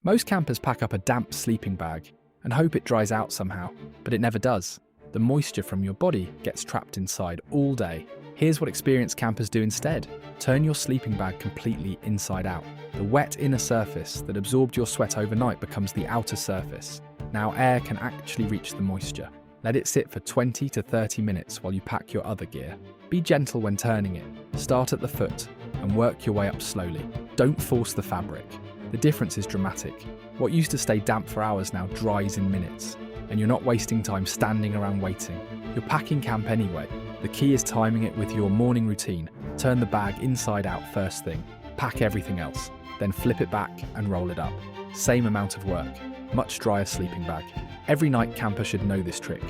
Most campers pack up a damp sleeping bag and hope it dries out somehow, but it never does. The moisture from your body gets trapped inside all day. Here's what experienced campers do instead. Turn your sleeping bag completely inside out. The wet inner surface that absorbed your sweat overnight becomes the outer surface. Now air can actually reach the moisture. Let it sit for 20 to 30 minutes while you pack your other gear. Be gentle when turning it. Start at the foot and work your way up slowly. Don't force the fabric. The difference is dramatic. What used to stay damp for hours now dries in minutes, and you're not wasting time standing around waiting. You're packing camp anyway. The key is timing it with your morning routine. Turn the bag inside out first thing. Pack everything else. Then flip it back and roll it up. Same amount of work. Much drier sleeping bag. Every night camper should know this trick.